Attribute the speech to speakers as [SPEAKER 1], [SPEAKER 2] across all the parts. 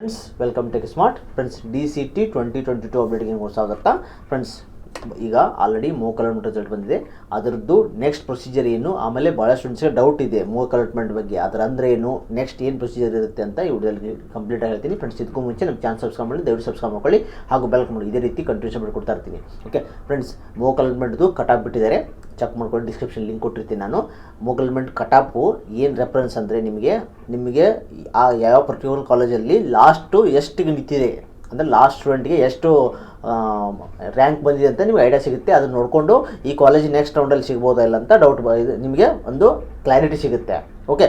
[SPEAKER 1] Friends welcome tech smart friends DCT 2022 ಅಪ್ಡೇಟ್ಗೆ ಸ್ವಾಗತ friends. ಈಗ already ಮೋಕ್ allotment result ಬಂದಿದೆ. ಅದರದ್ದು ನೆಕ್ಸ್ಟ್ ಪ್ರೊಸೀಜರ್ ಏನು, ಆಮೇಲೆ ಭಾಳ ಸ್ಟೂಡೆಂಟ್ಸ್ಗೆ ಡೌಟ್ ಇದೆ ಮೋಕ್ ಅಲಾಟ್ಮೆಂಟ್ ಬಗ್ಗೆ, ಅದರ ಅಂದರೆ ಏನು, ನೆಕ್ಸ್ಟ್ ಏನು ಪ್ರೊಸೀಜರ್ ಇರುತ್ತೆ ಅಂತ ಈ ವಿಡಿಯೋದಲ್ಲಿ ಕಂಪ್ಲೀಟಾಗಿ ಹೇಳ್ತೀನಿ. ಫ್ರೆಂಡ್ಸ್ ಇದಕ್ಕೂ ಮುಂಚೆ ನಮ್ಮ ಚಾನಲ್ ಸಬ್ಸ್ಕ್ರೈಬ್ ಮಾಡಿ, ದಯವಿಟ್ಟು ಸಬ್ಸ್ಕ್ರೈಬ್ ಮಾಡ್ಕೊಳ್ಳಿ ಹಾಗೂ ಬೆಲ್ ಮಾಡಿ. ಇದೇ ರೀತಿ ಕಂಟಿನ್ಯೂಷನ್ ಮಾಡಿ ಕೊಡ್ತಾ ಇರ್ತೀನಿ. ಓಕೆ ಫ್ರೆಂಡ್ಸ್, ಮೋಕ್ ಅಲಾಟ್ಮೆಂಟ್ದು ಕಟಾಪ್ ಬಿಟ್ಟಿದ್ದಾರೆ, ಚೆಕ್ ಮಾಡ್ಕೊಂಡು ಡಿಸ್ಕ್ರಿಪ್ಷನ್ ಲಿಂಕ್ ಕೊಟ್ಟಿರ್ತೀನಿ ನಾನು. ಮೋಕ್ ಅಲಾಟ್ಮೆಂಟ್ ಕಟಾಪು ಏನು ರೆಫರೆನ್ಸ್ ಅಂದರೆ ನಿಮಗೆ ಆ ಯಾವ ಪರ್ಟಿಕ್ಯುಲರ್ ಕಾಲೇಜಲ್ಲಿ ಲಾಸ್ಟು ಎಷ್ಟಿಗೆ ನಿಂತಿದೆ ಅಂದರೆ ಲಾಸ್ಟ್ ಸ್ಟೂಡೆಂಟ್ಗೆ ಎಷ್ಟು ರ್ಯಾಂಕ್ ಬಂದಿದೆ ಅಂತ ನಿಮಗೆ ಐಡಿಯಾ ಸಿಗುತ್ತೆ. ಅದನ್ನು ನೋಡಿಕೊಂಡು ಈ ಕಾಲೇಜ್ ನೆಕ್ಸ್ಟ್ ರೌಂಡಲ್ಲಿ ಸಿಗ್ಬೋದಾ ಇಲ್ಲ ಅಂತ ಡೌಟ್ ನಿಮಗೆ ಒಂದು ಕ್ಲಾರಿಟಿ ಸಿಗುತ್ತೆ. ಓಕೆ,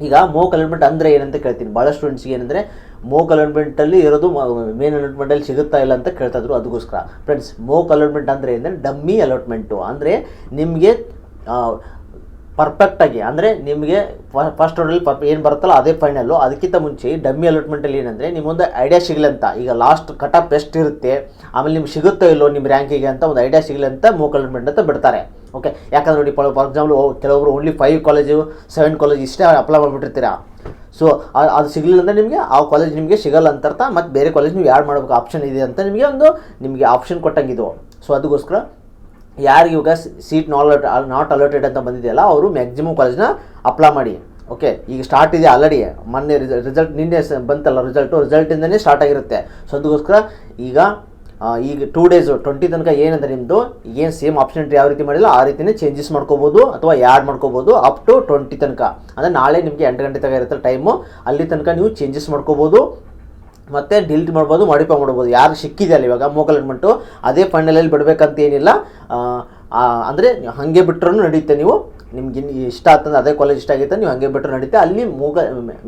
[SPEAKER 1] ಈಗ ಮೋಕ್ ಅಲಾಟ್ಮೆಂಟ್ ಅಂದರೆ ಏನಂತ ಕೇಳ್ತೀನಿ. ಭಾಳ ಸ್ಟೂಡೆಂಟ್ಸ್ಗೆ ಏನಂದರೆ ಮೋಕ್ ಅಲಾಟ್ಮೆಂಟಲ್ಲಿ ಇರೋದು ಮೇನ್ ಅಲಾಟ್ಮೆಂಟಲ್ಲಿ ಸಿಗುತ್ತಾ ಇಲ್ಲ ಅಂತ ಕೇಳ್ತಾಯಿದ್ರು. ಅದಕ್ಕೋಸ್ಕರ ಫ್ರೆಂಡ್ಸ್, ಮೋಕ್ ಅಲಾಟ್ಮೆಂಟ್ ಅಂದರೆ ಏನಂದರೆ ಡಮ್ಮಿ ಅಲಾಟ್ಮೆಂಟು. ಅಂದರೆ ನಿಮಗೆ ಪರ್ಫೆಕ್ಟಾಗಿ ಅಂದರೆ ನಿಮಗೆ ಫಸ್ಟ್ ರೌಂಡಲ್ಲಿ ಏನು ಬರುತ್ತಲ್ಲ ಅದೇ ಫೈನಲ್ಲು. ಅದಕ್ಕಿಂತ ಮುಂಚೆ ಡಮ್ಮಿ ಅಲಾಟ್ಮೆಂಟಲ್ಲಿ ಏನಂದರೆ ನಿಮ್ಮೊಂದು ಐಡಿಯಾ ಸಿಗಲಿ ಅಂತ, ಈಗ ಲಾಸ್ಟ್ ಕಟಾಪ್ ಎಷ್ಟು ಇರುತ್ತೆ, ಆಮೇಲೆ ನಿಮ್ಗೆ ಸಿಗುತ್ತೋ ಇಲ್ಲೋ ನಿಮ್ಮ ರ್ಯಾಂಕಿಗೆ ಅಂತ ಒಂದು ಐಡಿಯಾ ಸಿಗಲಿ ಅಂತ ಮೋಕ್ ಅಲಾಟ್ಮೆಂಟ್ ಅಂತ ಬಿಡ್ತಾರೆ. ಓಕೆ, ಯಾಕಂದ್ರೆ ನೋಡಿ, ಫಾರ್ ಎಕ್ಸಾಂಪಲ್ ಕೆಲವೊಬ್ರು ಓನ್ಲಿ 5 ಕಾಲೇಜು 7 ಕಾಲೇಜ್ ಇಷ್ಟೇ ಅಪ್ಲೈ ಮಾಡಿಬಿಟ್ಟಿರ್ತೀರಾ. ಸೊ ಅದು ಸಿಗಲಿಲ್ಲ ಅಂದರೆ ನಿಮಗೆ ಆ ಕಾಲೇಜ್ ನಿಮಗೆ ಸಿಗಲ್ಲ ಅಂತ ಅರ್ಥ. ಮತ್ತು ಬೇರೆ ಕಾಲೇಜ್ ನೀವು ಯಾರು ಮಾಡಬೇಕು ಆಪ್ಷನ್ ಇದೆ ಅಂತ ನಿಮಗೆ ಆಪ್ಷನ್ ಕೊಟ್ಟಂಗಿದು. ಸೊ ಅದಕ್ಕೋಸ್ಕರ ಯಾರಿಗೆ ಇವಾಗ ಸೀಟ್ ನಾಟ್ ಅಲಾಟೆಡ್ ಅಂತ ಬಂದಿದೆಯಲ್ಲ, ಅವರು ಮ್ಯಾಕ್ಸಿಮಮ್ ಕಾಲೇಜ್ನ ಅಪ್ಲೈ ಮಾಡಿ. ಓಕೆ, ಈಗ ಸ್ಟಾರ್ಟ್ ಇದೆ ಆಲ್ರೆಡಿ, ಮೊನ್ನೆ ರಿಸಲ್ಟ್ ನಿನ್ನೆ ಬಂತಲ್ಲ, ರಿಸಲ್ಟಿಂದನೇ ಸ್ಟಾರ್ಟ್ ಆಗಿರುತ್ತೆ. ಸೊ ಅದಕ್ಕೋಸ್ಕರ ಈಗ 2 days 20 ತನಕ ಏನಂದರೆ ನಿಮ್ಮದು ಏನು ಸೇಮ್ ಆಪ್ಷನ್ ಯಾವ ರೀತಿ ಮಾಡಿಲ್ಲ ಆ ರೀತಿಯೇ ಚೇಂಜಸ್ ಮಾಡ್ಕೋಬೋದು ಅಥವಾ ಆ್ಯಡ್ ಮಾಡ್ಕೋಬೋದು ಅಪ್ ಟು 20 ತನಕ. ಅಂದರೆ ನಾಳೆ ನಿಮಗೆ 8 ಗಂಟೆ ತನಕ ಇರುತ್ತೆ ಟೈಮು, ಅಲ್ಲಿ ತನಕ ನೀವು ಚೇಂಜಸ್ ಮಾಡ್ಕೋಬೋದು ಮತ್ತು ಡಿಲೀಟ್ ಮಾಡ್ಬೋದು, ಮಾಡಿಫೈ ಮಾಡ್ಬೋದು. ಯಾರು ಸಿಕ್ಕಿದೆಯಲ್ಲ ಇವಾಗ ಮೋಕ್ ಅಲಾಟ್ಮೆಂಟು ಅದೇ ಫೈನಲಲ್ಲಿ ಬಿಡಬೇಕಂತ ಏನಿಲ್ಲ. ಅಂದರೆ ಹಾಗೆ ಬಿಟ್ಟರೂ ನಡೆಯುತ್ತೆ. ನೀವು ನಿಮ್ಗೆ ಇಷ್ಟ ಆಗ್ತದೆ ಅದೇ ಕಾಲೇಜ್ ಇಷ್ಟ ಆಗಿತ್ತು ನೀವು ಹಾಗೆ ಬಿಟ್ಟರು ನಡೀತೆ. ಅಲ್ಲಿ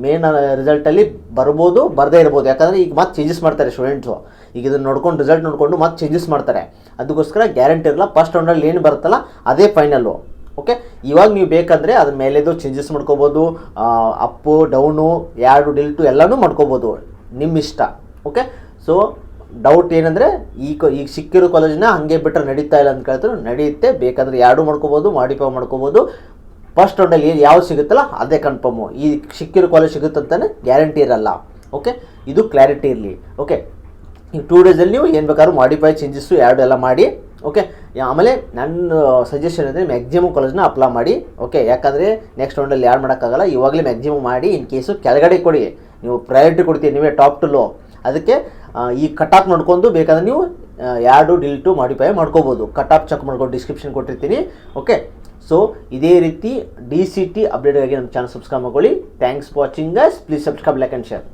[SPEAKER 1] ಮೇನ್ ರಿಸಲ್ಟಲ್ಲಿ ಬರ್ಬೋದು, ಬರದೇ ಇರ್ಬೋದು. ಯಾಕಂದರೆ ಈಗ ಮತ್ತೆ ಚೇಂಜಸ್ ಮಾಡ್ತಾರೆ ಸ್ಟೂಡೆಂಟ್ಸು. ಈಗ ಇದನ್ನು ನೋಡ್ಕೊಂಡು ರಿಸಲ್ಟ್ ನೋಡಿಕೊಂಡು ಮತ್ತೆ ಚೇಂಜಸ್ ಮಾಡ್ತಾರೆ. ಅದಕ್ಕೋಸ್ಕರ ಗ್ಯಾರಂಟಿ ಇರಲ್ಲ. ಫಸ್ಟ್ ರೌಂಡಲ್ಲಿ ಏನು ಬರುತ್ತಲ್ಲ ಅದೇ ಫೈನಲ್ಲು. ಓಕೆ, ಇವಾಗ ನೀವು ಬೇಕಂದರೆ ಅದ್ರ ಮೇಲೆದು ಚೇಂಜಸ್ ಮಾಡ್ಕೋಬೋದು, ಅಪ್ಪು ಡೌನು ಯಾರು ಡಿಲೀಟು ಎಲ್ಲನೂ ಮಾಡ್ಕೋಬೋದು, ನಿಮ್ಮ ಇಷ್ಟ. ಓಕೆ, ಸೊ ಡೌಟ್ ಏನಂದರೆ ಈಗ ಸಿಕ್ಕಿರೋ ಕಾಲೇಜನ್ನ ಹಾಗೆ ಬಿಟ್ಟರೆ ನಡೀತಾ ಇಲ್ಲ ಅಂತ ಕೇಳ್ತಾರೆ. ನಡೆಯುತ್ತೆ, ಬೇಕಾದರೆ ಯಾರು ಮಾಡ್ಕೋಬೋದು, ಮಾಡಿಫೈ ಮಾಡ್ಕೋಬೋದು. ಫಸ್ಟ್ ರೌಂಡಲ್ಲಿ ಯಾವ್ದು ಸಿಗುತ್ತಲ್ಲ ಅದೇ ಕನ್ಫರ್ಮು. ಈ ಸಿಕ್ಕಿರೋ ಕಾಲೇಜ್ ಸಿಗುತ್ತಂತಾನೆ ಗ್ಯಾರಂಟಿ ಇರಲ್ಲ. ಓಕೆ, ಇದು ಕ್ಲಾರಿಟಿ ಇರಲಿ. ಓಕೆ, ಈ 2 daysಲ್ಲಿ ನೀವು ಏನು ಬೇಕಾದ್ರೂ ಮಾಡಿಫೈ ಚೇಂಜಸ್ಸು ಎಲ್ಲ ಮಾಡಿ. ಓಕೆ, ಆಮೇಲೆ ನನ್ನ ಸಜೆಷನ್ ಅಂದರೆ ಮ್ಯಾಕ್ಸಿಮಮ್ ಕಾಲೇಜ್ನ ಅಪ್ಲೈ ಮಾಡಿ. ಓಕೆ, ಯಾಕಂದರೆ ನೆಕ್ಸ್ಟ್ ರೌಂಡಲ್ಲಿ ಯಾರು ಮಾಡೋಕ್ಕಾಗಲ್ಲ. ಇವಾಗಲೇ ಮ್ಯಾಕ್ಸಿಮಮ್ ಮಾಡಿ. ಇನ್ ಕೇಸು ಕೆಳಗಡೆ ಕೊಡಿ, ನೀವು ಪ್ರಯಾರಿಟಿ ಕೊಡ್ತೀವಿ, ನೀವೇ ಟಾಪ್ ಟು ಲೋ. ಅದಕ್ಕೆ ಈ ಕಟಾಪ್ ನೋಡ್ಕೊಂಡು ಬೇಕಾದ್ರೆ ನೀವು ಯಾರು ಡಿಲೀಟು ಮಾಡಿಫೈ ಮಾಡ್ಕೋಬೋದು. ಕಟಾಪ್ ಚೆಕ್ ಮಾಡ್ಕೊಂಡು ಡಿಸ್ಕ್ರಿಪ್ಷನ್ ಕೊಟ್ಟಿರ್ತೀನಿ. ಓಕೆ, ಸೊ ಇದೇ ರೀತಿ DCT ಅಪ್ಡೇಟ್ಗಾಗಿ ನಮ್ಮ ಚಾನಲ್ ಸಬ್ಸ್ಕ್ರೈಬ್ ಮಾಡ್ಕೊಳ್ಳಿ. Thanks for watching guys. Please subscribe, like and share.